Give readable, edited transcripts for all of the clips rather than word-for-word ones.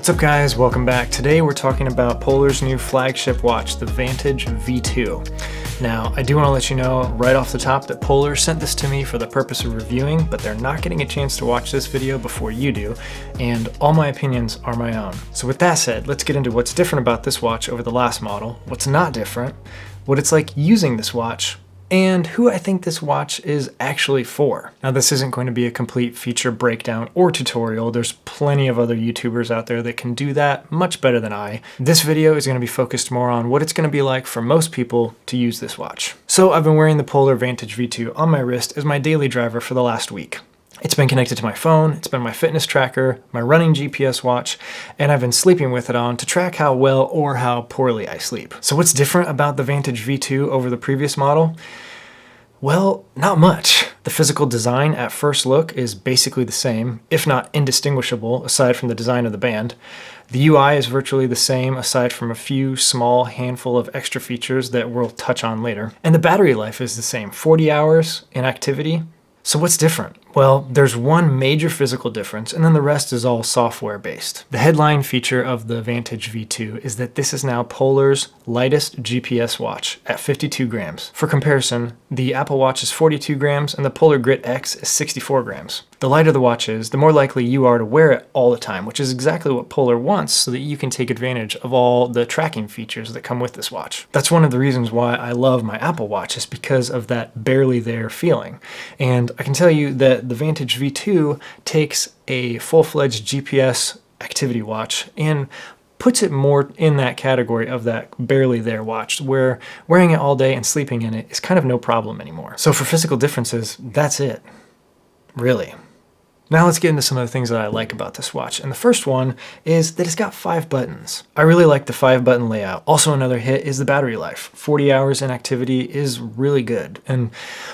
What's up guys, welcome back. Today we're talking about Polar's new flagship watch, the Vantage V2. Now, I do want to let you know right off the top that Polar sent this to me for the purpose of reviewing, but they're not getting a chance to watch this video before you do, and all my opinions are my own. So with that said, let's get into what's different about this watch over the last model, what's not different, what it's like using this watch, and who I think this watch is actually for. Now, this isn't going to be a complete feature breakdown or tutorial. There's plenty of other YouTubers out there that can do that much better than I. This video is going to be focused more on what it's going to be like for most people to use this watch. So I've been wearing the Polar Vantage V2 on my wrist as my daily driver for the last week. It's been connected to my phone, it's been my fitness tracker, my running GPS watch, and I've been sleeping with it on to track how well or how poorly I sleep. So what's different about the Vantage V2 over the previous model? Well, not much. The physical design at first look is basically the same, if not indistinguishable, aside from the design of the band. The UI is virtually the same, aside from a few small handful of extra features that we'll touch on later. And the battery life is the same, 40 hours in activity. So what's different? Well, there's one major physical difference, and then the rest is all software-based. The headline feature of the Vantage V2 is that this is now Polar's lightest GPS watch at 52 grams. For comparison, the Apple Watch is 42 grams, and the Polar Grit X is 64 grams. The lighter the watch is, the more likely you are to wear it all the time, which is exactly what Polar wants so that you can take advantage of all the tracking features that come with this watch. That's one of the reasons why I love my Apple Watch, is because of that barely there feeling. And I can tell you that the Vantage V2 takes a full-fledged GPS activity watch and puts it more in that category of that barely there watch, where wearing it all day and sleeping in it is kind of no problem anymore. So for physical differences, that's it. Really. Now let's get into some of the things that I like about this watch. And the first one is that it's got 5 buttons. I really like the 5-button layout. Also another hit is the battery life. 40 hours in activity is really good. And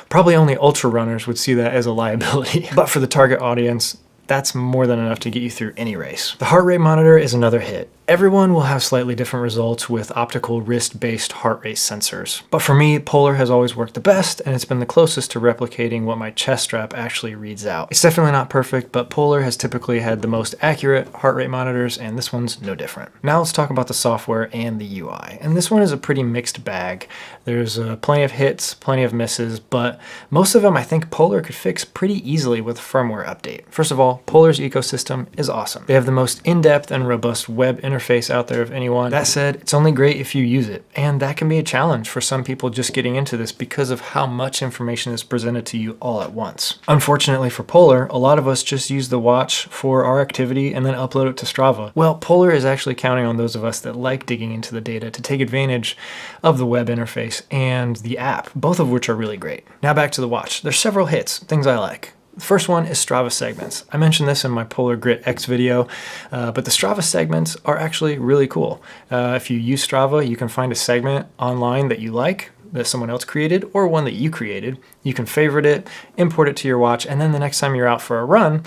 probably only ultra runners would see that as a liability. But for the target audience, that's more than enough to get you through any race. The heart rate monitor is another hit. Everyone will have slightly different results with optical wrist-based heart rate sensors. But for me, Polar has always worked the best, and it's been the closest to replicating what my chest strap actually reads out. It's definitely not perfect, but Polar has typically had the most accurate heart rate monitors, and this one's no different. Now let's talk about the software and the UI. And this one is a pretty mixed bag. There's plenty of hits, plenty of misses, but most of them I think Polar could fix pretty easily with a firmware update. First of all, Polar's ecosystem is awesome. They have the most in-depth and robust web interface out there of anyone. That said, it's only great if you use it, and that can be a challenge for some people just getting into this because of how much information is presented to you all at once. Unfortunately for Polar, a lot of us just use the watch for our activity and then upload it to Strava. Well, Polar is actually counting on those of us that like digging into the data to take advantage of the web interface and the app, both of which are really great. Now back to the watch. There's several hits, things I like. The first one is Strava segments. I mentioned this in my Polar Grit X video, but the Strava segments are actually really cool. If you use Strava, you can find a segment online that you like, that someone else created, or one that you created. You can favorite it, import it to your watch, and then the next time you're out for a run,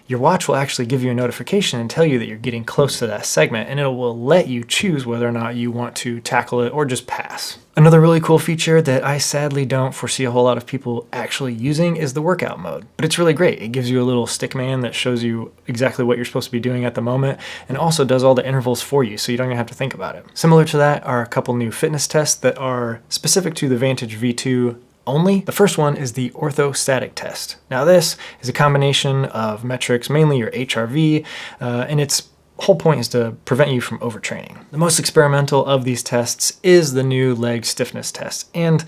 your watch will actually give you a notification and tell you that you're getting close to that segment, and it will let you choose whether or not you want to tackle it or just pass. Another really cool feature that I sadly don't foresee a whole lot of people actually using is the workout mode, but it's really great. It gives you a little stick man that shows you exactly what you're supposed to be doing at the moment, and also does all the intervals for you, so you don't even have to think about it. Similar to that are a couple new fitness tests that are specific to the Vantage V2 only. The first one is the orthostatic test. Now this is a combination of metrics, mainly your HRV, and its whole point is to prevent you from overtraining. The most experimental of these tests is the new leg stiffness test, and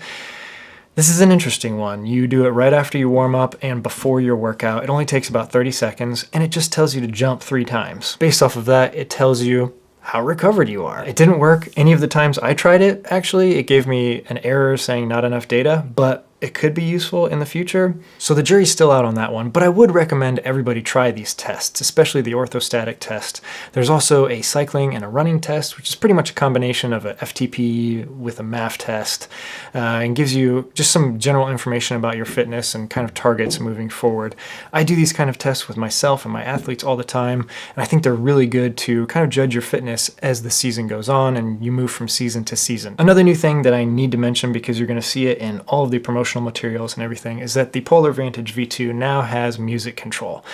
this is an interesting one. You do it right after you warm up and before your workout. It only takes about 30 seconds, and it just tells you to jump 3 times. Based off of that, it tells you how recovered you are. It didn't work any of the times I tried it, actually. It gave me an error saying not enough data, but it could be useful in the future. So the jury's still out on that one, but I would recommend everybody try these tests, especially the orthostatic test. There's also a cycling and a running test, which is pretty much a combination of a FTP with a MAF test, and gives you just some general information about your fitness and kind of targets moving forward. I do these kind of tests with myself and my athletes all the time, and I think they're really good to kind of judge your fitness as the season goes on and you move from season to season. Another new thing that I need to mention, because you're going to see it in all of the promotional materials and everything, is that the Polar Vantage V2 now has music control.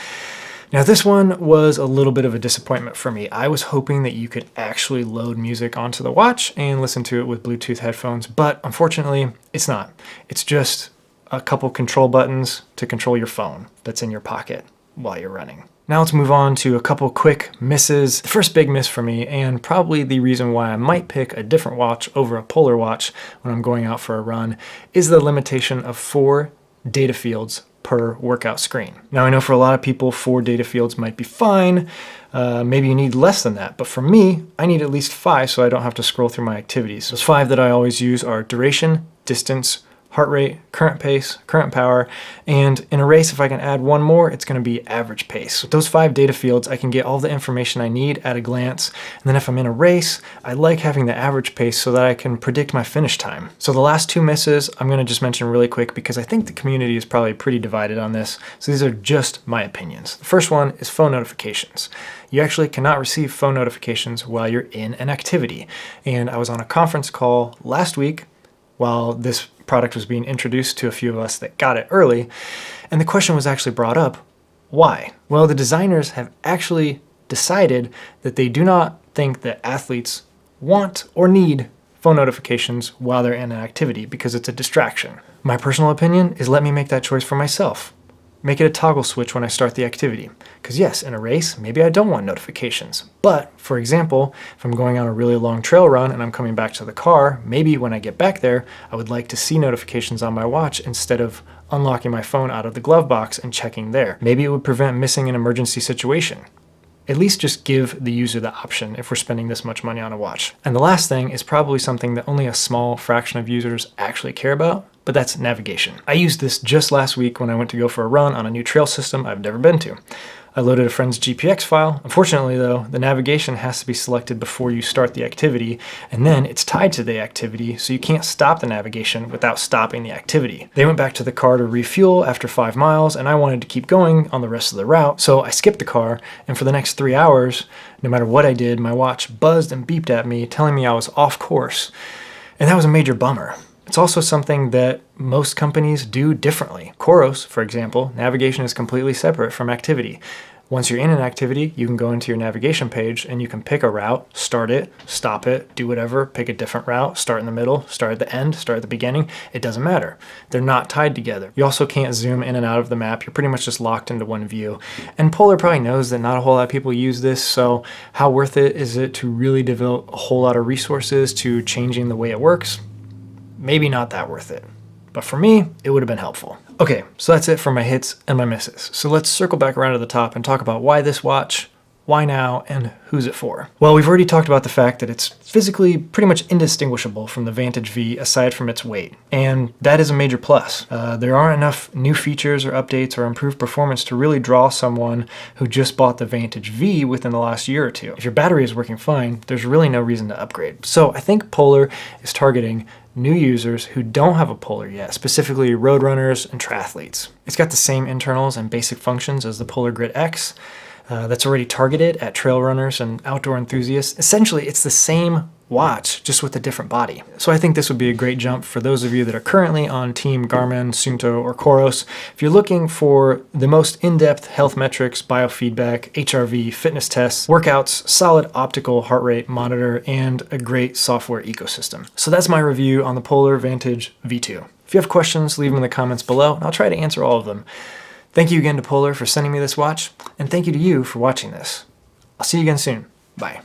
Now this one was a little bit of a disappointment for me. I was hoping that you could actually load music onto the watch and listen to it with Bluetooth headphones, but unfortunately it's not. It's just a couple control buttons to control your phone that's in your pocket while you're running. Now let's move on to a couple quick misses. The first big miss for me, and probably the reason why I might pick a different watch over a Polar watch when I'm going out for a run, is the limitation of 4 data fields per workout screen. Now I know for a lot of people 4 data fields might be fine. Maybe you need less than that, but for me, I need at least 5 so I don't have to scroll through my activities. Those 5 that I always use are duration, distance, heart rate, current pace, current power, and in a race, if I can add one more, it's going to be average pace. With those 5 data fields, I can get all the information I need at a glance, and then if I'm in a race, I like having the average pace so that I can predict my finish time. So the last 2 misses, I'm going to just mention really quick because I think the community is probably pretty divided on this, so these are just my opinions. The first one is phone notifications. You actually cannot receive phone notifications while you're in an activity, and I was on a conference call last week while this product was being introduced to a few of us that got it early, and the question was actually brought up, why? Well, the designers have actually decided that they do not think that athletes want or need phone notifications while they're in an activity because it's a distraction. My personal opinion is let me make that choice for myself. Make it a toggle switch when I start the activity. Because yes, in a race, maybe I don't want notifications. But, for example, if I'm going on a really long trail run and I'm coming back to the car, maybe when I get back there, I would like to see notifications on my watch instead of unlocking my phone out of the glove box and checking there. Maybe it would prevent missing an emergency situation. At least just give the user the option if we're spending this much money on a watch. And the last thing is probably something that only a small fraction of users actually care about, but that's navigation. I used this just last week when I went to go for a run on a new trail system I've never been to. I loaded a friend's GPX file. Unfortunately though, the navigation has to be selected before you start the activity, and then it's tied to the activity, so you can't stop the navigation without stopping the activity. They went back to the car to refuel after 5 miles, and I wanted to keep going on the rest of the route, so I skipped the car, and for the next 3 hours, no matter what I did, my watch buzzed and beeped at me, telling me I was off course. And that was a major bummer. It's also something that most companies do differently. Koros, for example, navigation is completely separate from activity. Once you're in an activity, you can go into your navigation page and you can pick a route, start it, stop it, do whatever, pick a different route, start in the middle, start at the end, start at the beginning. It doesn't matter. They're not tied together. You also can't zoom in and out of the map. You're pretty much just locked into one view. And Polar probably knows that not a whole lot of people use this, so how worth it is it to really devote a whole lot of resources to changing the way it works? Maybe not that worth it. But for me, it would have been helpful. Okay, so that's it for my hits and my misses. So let's circle back around to the top and talk about why this watch, why now, and who's it for? Well, we've already talked about the fact that it's physically pretty much indistinguishable from the Vantage V aside from its weight, and that is a major plus. There aren't enough new features or updates or improved performance to really draw someone who just bought the Vantage V within the last year or two. If your battery is working fine, there's really no reason to upgrade. So I think Polar is targeting new users who don't have a Polar yet, specifically road runners and triathletes. It's got the same internals and basic functions as the Polar Grit X. That's already targeted at trail runners and outdoor enthusiasts. Essentially, it's the same watch, just with a different body. So I think this would be a great jump for those of you that are currently on Team Garmin, Suunto, or Koros. If you're looking for the most in-depth health metrics, biofeedback, HRV, fitness tests, workouts, solid optical heart rate monitor, and a great software ecosystem. So that's my review on the Polar Vantage V2. If you have questions, leave them in the comments below, and I'll try to answer all of them. Thank you again to Polar for sending me this watch, and thank you to you for watching this. I'll see you again soon. Bye.